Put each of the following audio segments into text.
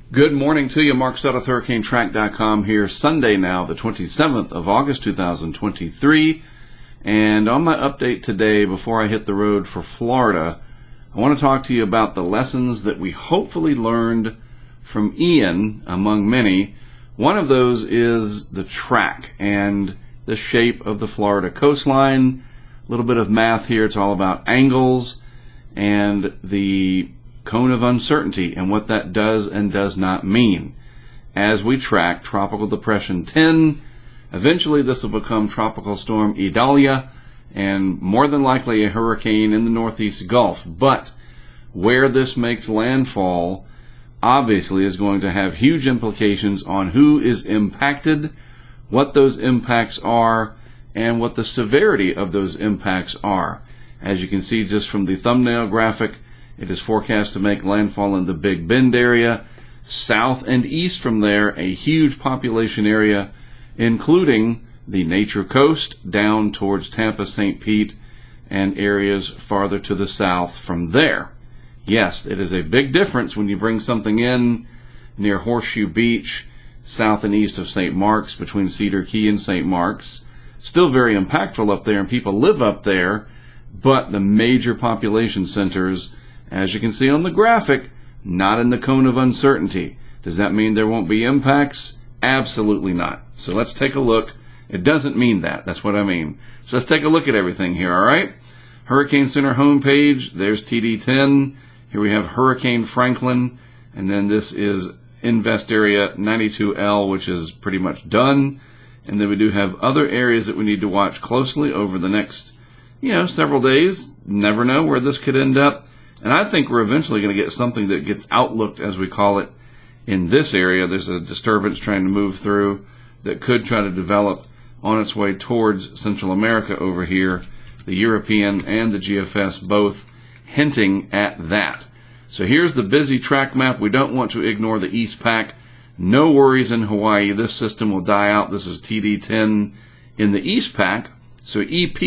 Good morning to you. Mark Sutton, HurricaneTrack.com here. Sunday now, the 27th of August, 2023. And on my update today, before I hit the road for Florida, I want to talk to you about the lessons that we hopefully learned from Ian, among many. One of those is the track and the shape of the Florida coastline. A little bit of math here. It's all about angles and the cone of uncertainty and what that does and does not mean. As we track Tropical Depression 10, eventually this will become Tropical Storm Idalia and more than likely a hurricane in the Northeast Gulf. But where this makes landfall obviously is going to have huge implications on who is impacted, what those impacts are, and what the severity of those impacts are. As you can see just from the thumbnail graphic, it is forecast to make landfall in the Big Bend area. South and east from there, a huge population area, including the Nature Coast down towards Tampa, St. Pete, and areas farther to the south from there. Yes, it is a big difference when you bring something in near Horseshoe Beach, south and east of St. Mark's, between Cedar Key and St. Mark's. Still very impactful up there, and people live up there, but the major population centers, as you can see on the graphic, not in the cone of uncertainty. Does that mean there won't be impacts? Absolutely not. So let's take a look. It doesn't mean that. That's what I mean. So let's take a look at everything here, all right? Hurricane Center homepage. There's TD10. Here we have Hurricane Franklin. And then this is Invest Area 92L, which is pretty much done. And then we do have other areas that we need to watch closely over the next, several days. Never know where this could end up. And I think we're eventually going to get something that gets outlooked, as we call it, in this area. There's a disturbance trying to move through that could try to develop on its way towards Central America over here. The European and the GFS both hinting at that. So here's the busy track map. We don't want to ignore the East Pac. No worries in Hawaii. This system will die out. This is TD10 in the East Pac. So EP,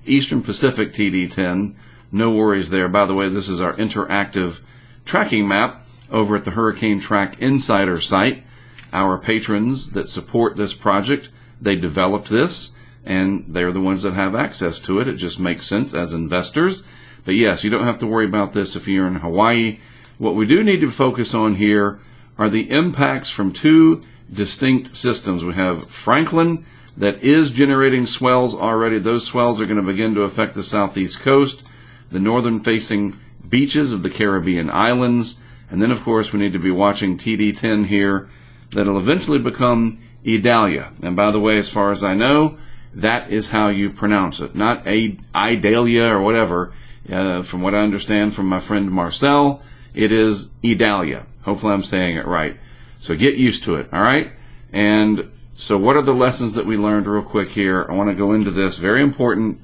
Eastern Pacific TD10. No worries there. By the way, this is our interactive tracking map over at the HurricaneTrack Insider site. Our patrons that support this project, they developed this, and they're the ones that have access to it. It just makes sense as investors. But yes, you don't have to worry about this if you're in Hawaii. What we do need to focus on here are the impacts from two distinct systems. We have Franklin that is generating swells already. Those swells are going to begin to affect the southeast coast, the northern-facing beaches of the Caribbean islands, and then, of course, we need to be watching TD10 here that'll eventually become Idalia. And by the way, as far as I know, that is how you pronounce it, not Idalia or whatever. From what I understand from my friend Marcel, it is Idalia. Hopefully I'm saying it right. So get used to it, all right? And so what are the lessons that we learned real quick here? I want to go into this. Very important.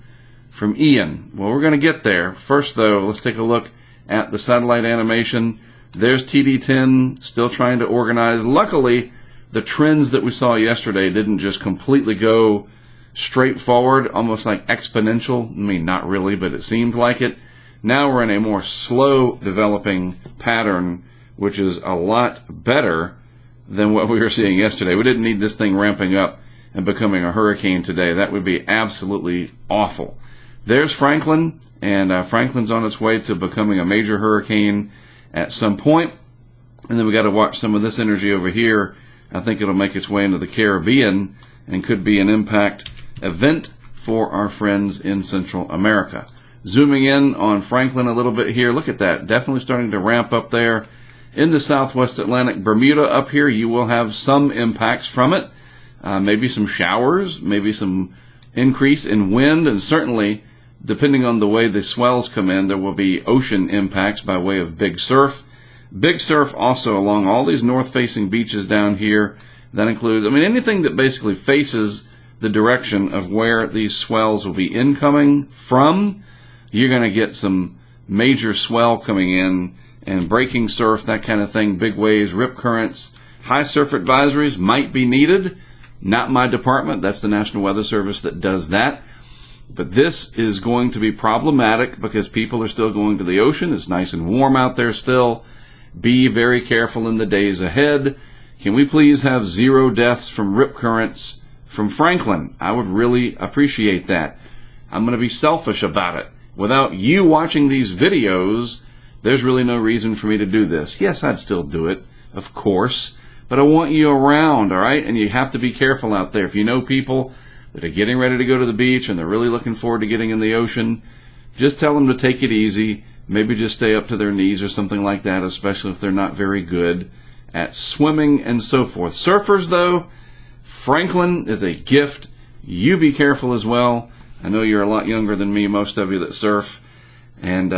From Ian. Well, we're going to get there. First, though, let's take a look at the satellite animation. There's TD10 still trying to organize. Luckily, the trends that we saw yesterday didn't just completely go straight forward, almost like exponential. I mean, not really, but it seemed like it. Now we're in a more slow developing pattern, which is a lot better than what we were seeing yesterday. We didn't need this thing ramping up and becoming a hurricane today. That would be absolutely awful. There's Franklin, and Franklin's on its way to becoming a major hurricane at some point. And then we got to watch some of this energy over here. I think it'll make its way into the Caribbean and could be an impact event for our friends in Central America. Zooming in on Franklin a little bit here. Look at that. Definitely starting to ramp up there. In the Southwest Atlantic, Bermuda up here, you will have some impacts from it. Maybe some showers, maybe some increase in wind, and certainly, depending on the way the swells come in, there will be ocean impacts by way of big surf. Big surf also along all these north-facing beaches down here. That includes, anything that basically faces the direction of where these swells will be incoming from. You're going to get some major swell coming in and breaking surf, that kind of thing, big waves, rip currents. High surf advisories might be needed. Not my department. That's the National Weather Service that does that. But this is going to be problematic because people are still going to the ocean. It's nice and warm out there still. Be very careful in the days ahead. Can we please have 0 deaths from rip currents from Franklin? I would really appreciate that. I'm going to be selfish about it. Without you watching these videos, there's really no reason for me to do this. Yes, I'd still do it, of course, but I want you around, all right? And you have to be careful out there. If you know people that are getting ready to go to the beach and they're really looking forward to getting in the ocean, just tell them to take it easy. Maybe just stay up to their knees or something like that, especially if they're not very good at swimming and so forth. Surfers, though, Franklin is a gift. You be careful as well. I know you're a lot younger than me, most of you that surf, and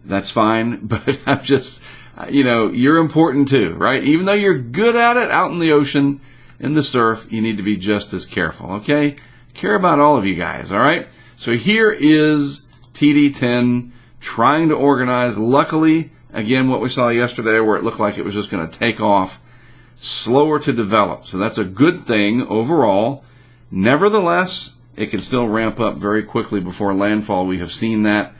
that's fine, but I'm just, you're important too, right? Even though you're good at it out in the ocean, in the surf, you need to be just as careful, okay? Care about all of you guys, all right? So here is TD10 trying to organize. Luckily, again, what we saw yesterday where it looked like it was just going to take off, slower to develop. So that's a good thing overall. Nevertheless, it can still ramp up very quickly before landfall. We have seen that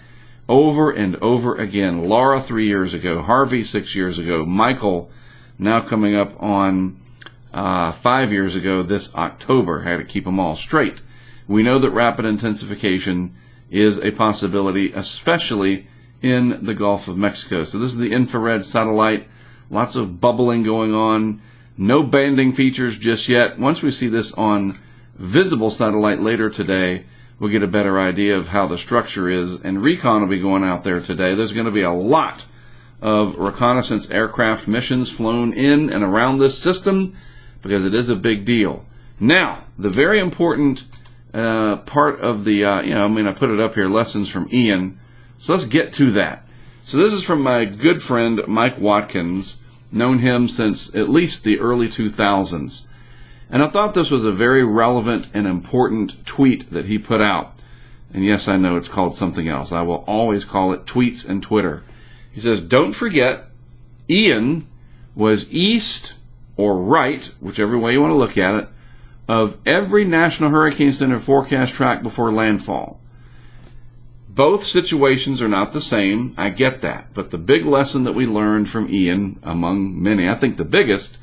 over and over again. Laura 3 years ago, Harvey 6 years ago, Michael now coming up on 5 years ago this October. Had to keep them all straight. We know that rapid intensification is a possibility, especially in the Gulf of Mexico. So this is the infrared satellite. Lots of bubbling going on. No banding features just yet. Once we see this on visible satellite later today, we'll get a better idea of how the structure is. And recon will be going out there today. There's going to be a lot of reconnaissance aircraft missions flown in and around this system because it is a big deal. Now, the very important part of the, I put it up here, lessons from Ian. So let's get to that. So this is from my good friend Mike Watkins, known him since at least the early 2000s. And I thought this was a very relevant and important tweet that he put out. And yes, I know it's called something else. I will always call it tweets and Twitter. He says, don't forget, Ian was east or right, whichever way you want to look at it, of every National Hurricane Center forecast track before landfall. Both situations are not the same. I get that. But the big lesson that we learned from Ian, among many, I think the biggest,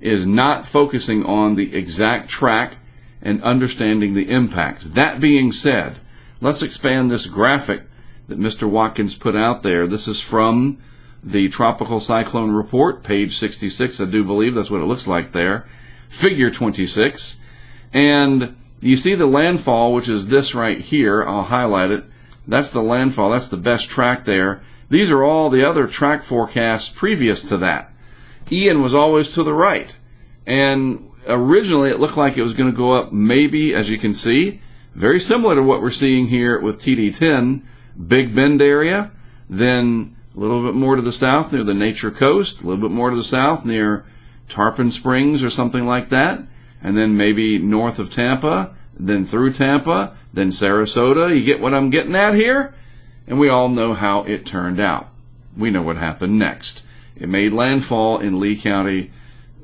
is not focusing on the exact track and understanding the impacts. That being said, let's expand this graphic that Mr. Watkins put out there. This is from the Tropical Cyclone Report, page 66, I do believe. That's what it looks like there. Figure 26. And you see the landfall, which is this right here. I'll highlight it. That's the landfall. That's the best track there. These are all the other track forecasts previous to that. Ian was always to the right. And originally it looked like it was going to go up maybe, as you can see, very similar to what we're seeing here with TD10, Big Bend area, then a little bit more to the south near the Nature Coast, a little bit more to the south near Tarpon Springs or something like that, and then maybe north of Tampa, then through Tampa, then Sarasota. You get what I'm getting at here? And we all know how it turned out. We know what happened next. It made landfall in Lee County,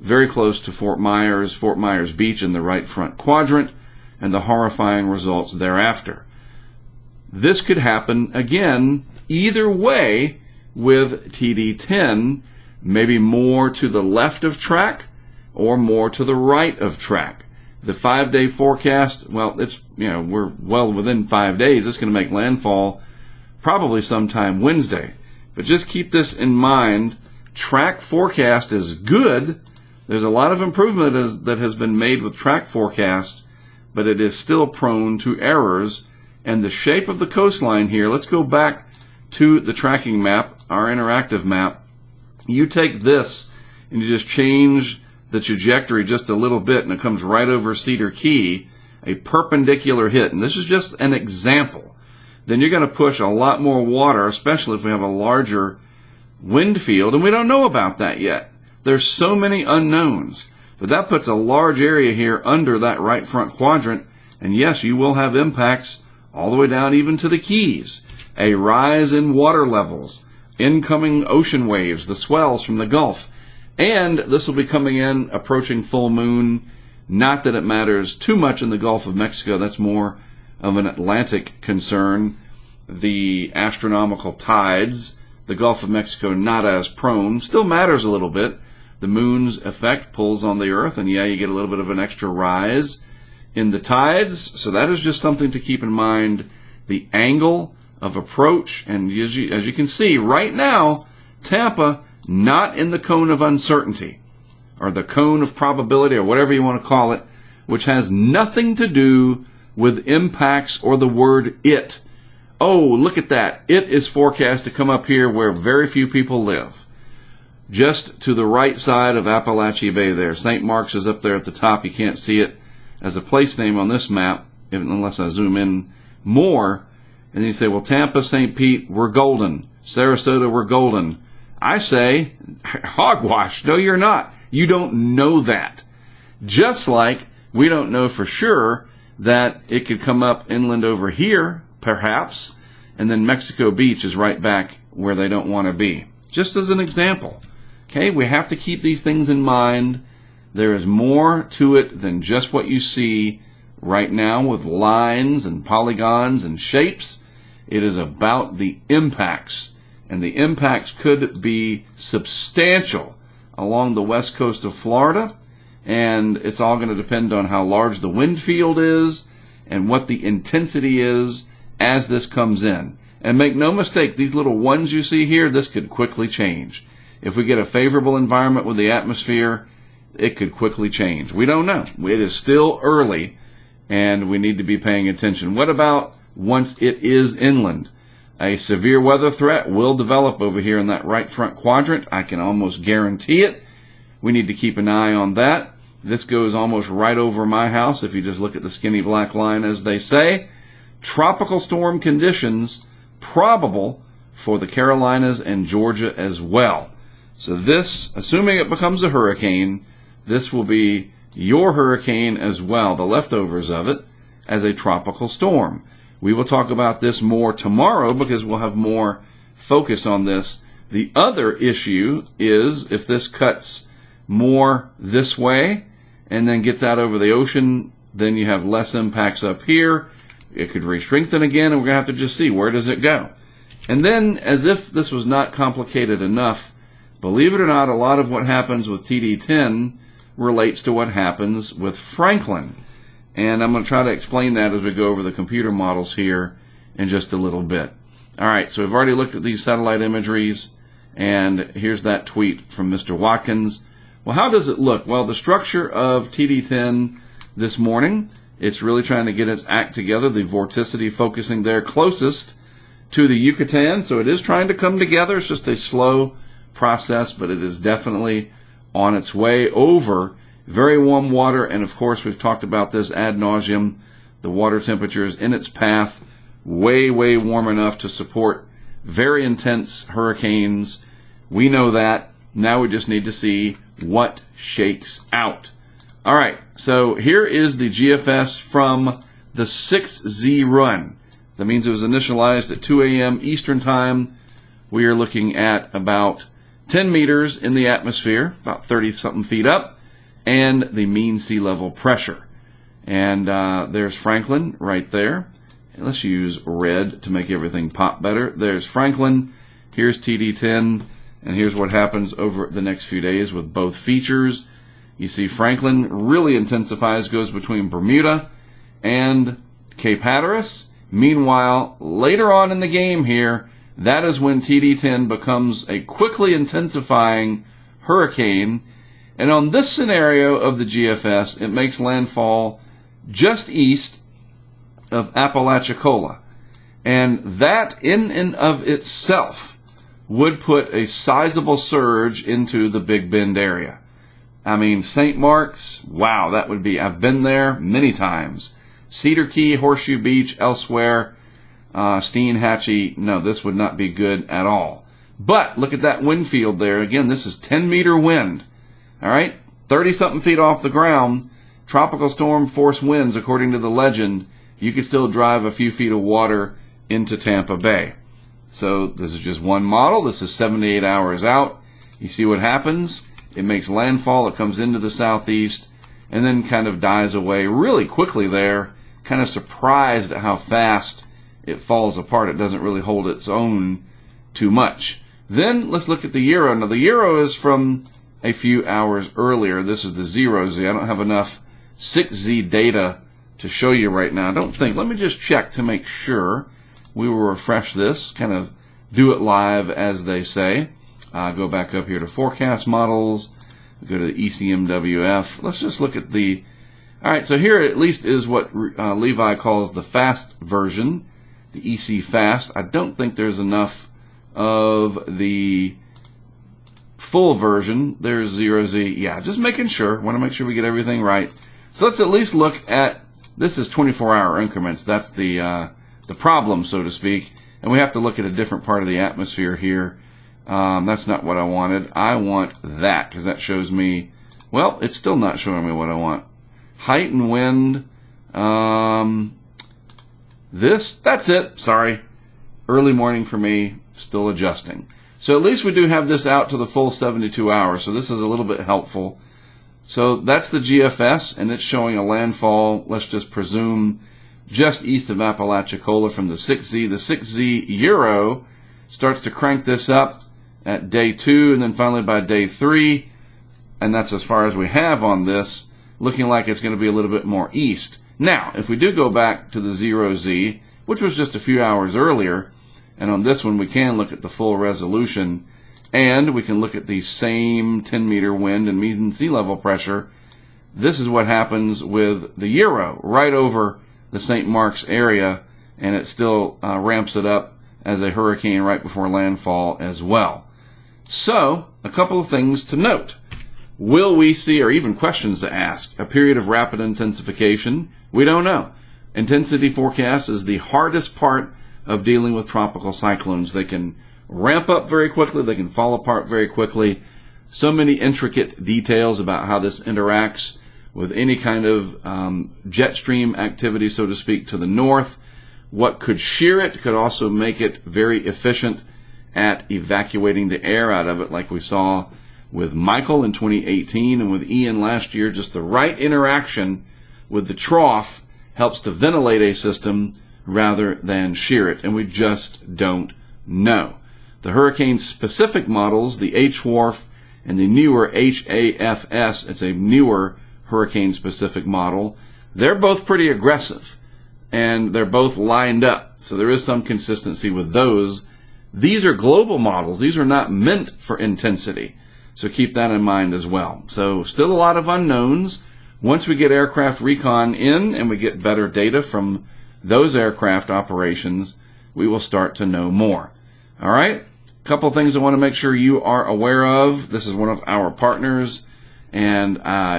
very close to Fort Myers Beach in the right front quadrant, and the horrifying results thereafter. This could happen again either way with TD10, maybe more to the left of track or more to the right of track. The 5-day forecast, well, it's, we're well within 5 days. It's going to make landfall probably sometime Wednesday. But just keep this in mind. Track forecast is good. There's a lot of improvement that has been made with track forecast, but it is still prone to errors. And the shape of the coastline here, let's go back to the tracking map, our interactive map. You take this and you just change the trajectory just a little bit, and it comes right over Cedar Key, a perpendicular hit. And this is just an example. Then you're going to push a lot more water, especially if we have a larger wind field, and we don't know about that yet. There's so many unknowns. But that puts a large area here under that right front quadrant, and yes, you will have impacts all the way down even to the Keys. A rise in water levels, incoming ocean waves, the swells from the Gulf. And this will be coming in, approaching full moon. Not that it matters too much in the Gulf of Mexico. That's more of an Atlantic concern. The astronomical tides The Gulf of Mexico not as prone. Still matters a little bit. The moon's effect pulls on the earth, and yeah, you get a little bit of an extra rise in the tides. So that is just something to keep in mind. The angle of approach, and as you can see right now, Tampa not in the cone of uncertainty, or the cone of probability, or whatever you want to call it, which has nothing to do with impacts or the word it. Oh, look at that. It is forecast to come up here where very few people live. Just to the right side of Appalachia Bay there. St. Mark's is up there at the top. You can't see it as a place name on this map, unless I zoom in more. And you say, well, Tampa, St. Pete, we're golden. Sarasota, we're golden. I say, hogwash. No, you're not. You don't know that. Just like we don't know for sure that it could come up inland over here, perhaps, and then Mexico Beach is right back where they don't want to be. Just as an example. Okay, we have to keep these things in mind. There is more to it than just what you see right now with lines and polygons and shapes. It is about the impacts, and the impacts could be substantial along the west coast of Florida, and it's all going to depend on how large the wind field is and what the intensity is as this comes in. And make no mistake, these little ones you see here, this could quickly change. If we get a favorable environment with the atmosphere, it could quickly change. We don't know. It is still early, and we need to be paying attention. What about once it is inland? A severe weather threat will develop over here in that right front quadrant. I can almost guarantee it. We need to keep an eye on that. This goes almost right over my house if you just look at the skinny black line, as they say. Tropical storm conditions probable for the Carolinas and Georgia as well. So this, assuming it becomes a hurricane, this will be your hurricane as well, the leftovers of it, as a tropical storm. We will talk about this more tomorrow because we'll have more focus on this. The other issue is if this cuts more this way and then gets out over the ocean, then you have less impacts up here. It could re-strengthen again, and we're going to have to just see where does it go. And then, as if this was not complicated enough, believe it or not, a lot of what happens with TD10 relates to what happens with Franklin. And I'm going to try to explain that as we go over the computer models here in just a little bit. All right, so we've already looked at these satellite imageries, and here's that tweet from Mr. Watkins. Well, how does it look? Well, the structure of TD10 this morning, it's really trying to get its act together. The vorticity focusing there closest to the Yucatan, so it is trying to come together. It's just a slow process, but it is definitely on its way over very warm water, and of course we've talked about this ad nauseum. The water temperature is in its path, way warm enough to support very intense hurricanes. We know that. Now we just need to see what shakes out. All right, so here is the GFS from the 6Z run. That means it was initialized at 2 a.m. Eastern Time. We are looking at about 10 meters in the atmosphere, about 30-something feet up, and the mean sea level pressure. And there's Franklin right there. And let's use red to make everything pop better. There's Franklin. Here's TD10. And here's what happens over the next few days with both features. You see Franklin really intensifies, goes between Bermuda and Cape Hatteras. Meanwhile, later on in the game here, that is when TD10 becomes a quickly intensifying hurricane. And on this scenario of the GFS, it makes landfall just east of Apalachicola. And that in and of itself would put a sizable surge into the Big Bend area. I mean, St. Mark's, wow, that would be, I've been there many times. Cedar Key, Horseshoe Beach, elsewhere, Steinhatchee, no, this would not be good at all. But look at that wind field there. Again, this is 10-meter wind. All right, 30-something feet off the ground, tropical storm force winds, according to the legend. You could still drive a few feet of water into Tampa Bay. So this is just one model. This is 78 hours out. You see what happens? It makes landfall. It comes into the southeast and then kind of dies away really quickly there. Kind of surprised at how fast it falls apart. It doesn't really hold its own too much. Then let's look at the Euro. Now the Euro is from a few hours earlier. This is the 0Z. I don't have enough 6Z data to show you right now. I don't think. Let me just check to make sure. We will refresh this, kind of do it live, as they say. Go back up here to forecast models. Go to the ECMWF. Let's just look at the... All right, so here at least is what Levi calls the fast version, the EC fast. I don't think there's enough of the full version. There's 0Z. Yeah, just making sure. Want to make sure we get everything right. So let's at least look at... This is 24-hour increments. That's the problem, so to speak. And we have to look at a different part of the atmosphere here. That's not what I wanted. I want that, because that shows me... Well, it's still not showing me what I want. Height and wind. That's it. Sorry. Early morning for me. Still adjusting. So at least we do have this out to the full 72 hours. So this is a little bit helpful. So that's the GFS, and it's showing a landfall, let's just presume, just east of Apalachicola from the 6Z. The 6Z Euro starts to crank this up at day 2, and then finally by day 3, and that's as far as we have on this, looking like it's going to be a little bit more east. Now, if we do go back to the 0Z, which was just a few hours earlier, and on this one we can look at the full resolution, and we can look at the same 10-meter wind and mean sea level pressure. This is what happens with the Euro, right over the St. Mark's area, and it still ramps it up as a hurricane right before landfall as well. So, a couple of things to note. Will we see, or even questions to ask, a period of rapid intensification? We don't know. Intensity forecast is the hardest part of dealing with tropical cyclones. They can ramp up very quickly, they can fall apart very quickly. So many intricate details about how this interacts with any kind of jet stream activity, so to speak, to the north. What could shear it could also make it very efficient at evacuating the air out of it, like we saw with Michael in 2018 and with Ian last year. Just the right interaction with the trough helps to ventilate a system rather than shear it, and we just don't know. The hurricane-specific models, the HWRF and the newer HAFS, it's a newer hurricane-specific model, they're both pretty aggressive, and they're both lined up, so there is some consistency with those. These are global models. These are not meant for intensity, so keep that in mind as well. So still a lot of unknowns. Once we get aircraft recon in and we get better data from those aircraft operations, we will start to know more. All right? A couple of things I want to make sure you are aware of. This is one of our partners, and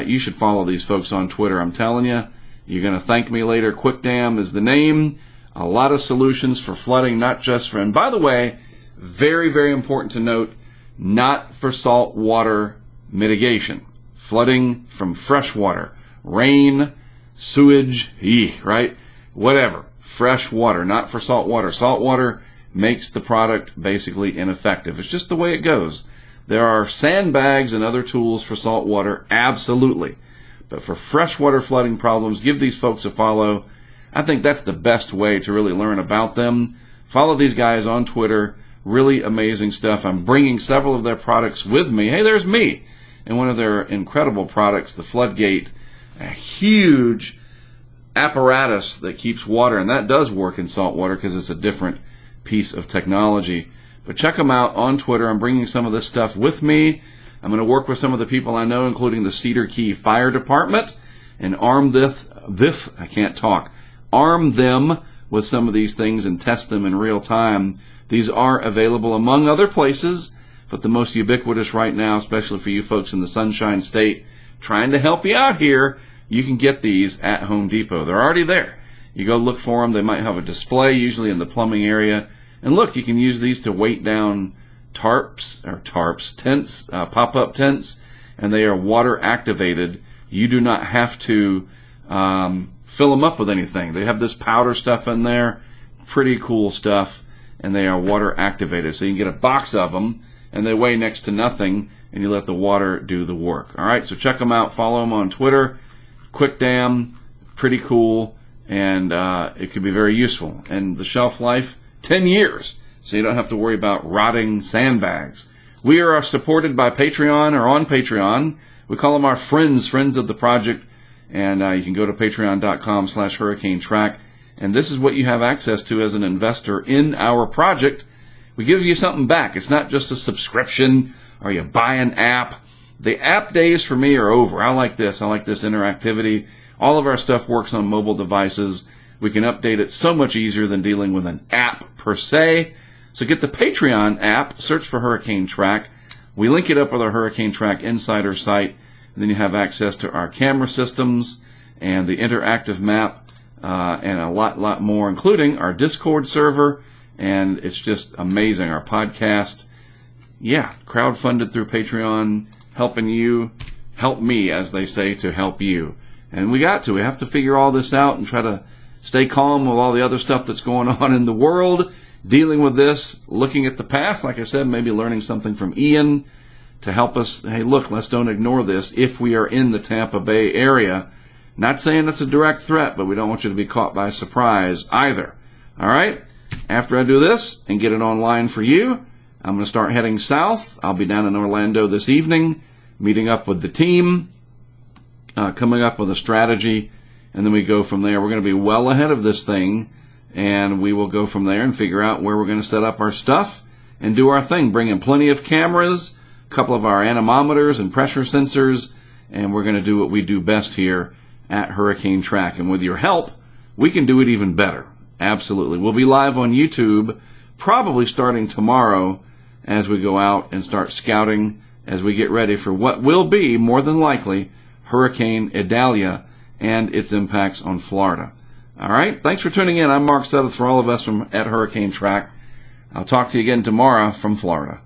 you should follow these folks on Twitter. I'm telling you, you're going to thank me later. QuickDam is the name. A lot of solutions for flooding, not just for, and by the way, very, very important to note, not for salt water mitigation. Flooding from fresh water, rain, sewage, right? Whatever. Fresh water, not for salt water. Salt water makes the product basically ineffective. It's just the way it goes. There are sandbags and other tools for salt water, absolutely. But for freshwater flooding problems, give these folks a follow. I think that's the best way to really learn about them. Follow these guys on Twitter. Really amazing stuff. I'm bringing several of their products with me. Hey, there's me. And one of their incredible products, the Floodgate, a huge apparatus that keeps water, and that does work in salt water because it's a different piece of technology. But check them out on Twitter. I'm bringing some of this stuff with me. I'm going to work with some of the people I know, including the Cedar Key Fire Department, and arm them with some of these things and test them in real time. These are available among other places, but the most ubiquitous right now, especially for you folks in the Sunshine State, trying to help you out here, you can get these at Home Depot. They're already there. You go look for them. They might have a display, usually in the plumbing area. And look, you can use these to weight down tents, pop-up tents, and they are water activated. You do not have to fill them up with anything. They have this powder stuff in there, pretty cool stuff, and they are water activated. So you can get a box of them, and they weigh next to nothing, and you let the water do the work. All right, so check them out. Follow them on Twitter. QuickDam, pretty cool, and it could be very useful. And the shelf life, 10 years. so you don't have to worry about rotting sandbags. We are supported by Patreon or on Patreon. We call them our friends of the project. And you can go to patreon.com/HurricaneTrack. And this is what you have access to as an investor in our project. We give you something back. It's not just a subscription or you buy an app. The app days for me are over. I like this. I like this interactivity. All of our stuff works on mobile devices. We can update it so much easier than dealing with an app per se. So get the Patreon app, search for Hurricane Track. We link it up with our Hurricane Track Insider site. And then you have access to our camera systems and the interactive map and a lot more, including our Discord server. And it's just amazing. Our podcast, crowdfunded through Patreon, helping you help me, as they say, to help you. And we have to figure all this out and try to stay calm with all the other stuff that's going on in the world, dealing with this, looking at the past, like I said, maybe learning something from Ian to help us. Hey, look, let's don't ignore this if we are in the Tampa Bay area. Not saying it's a direct threat, but we don't want you to be caught by surprise either. All right? After I do this and get it online for you, I'm going to start heading south. I'll be down in Orlando this evening, meeting up with the team, coming up with a strategy, and then we go from there. We're going to be well ahead of this thing, and we will go from there and figure out where we're going to set up our stuff and do our thing. Bring in plenty of cameras, a couple of our anemometers and pressure sensors, and we're going to do what we do best here at Hurricane Track. And with your help, we can do it even better. Absolutely. We'll be live on YouTube, probably starting tomorrow as we go out and start scouting as we get ready for what will be, more than likely, Hurricane Idalia and its impacts on Florida. All right? Thanks for tuning in. I'm Mark Sudduth for all of us at Hurricane Track. I'll talk to you again tomorrow from Florida.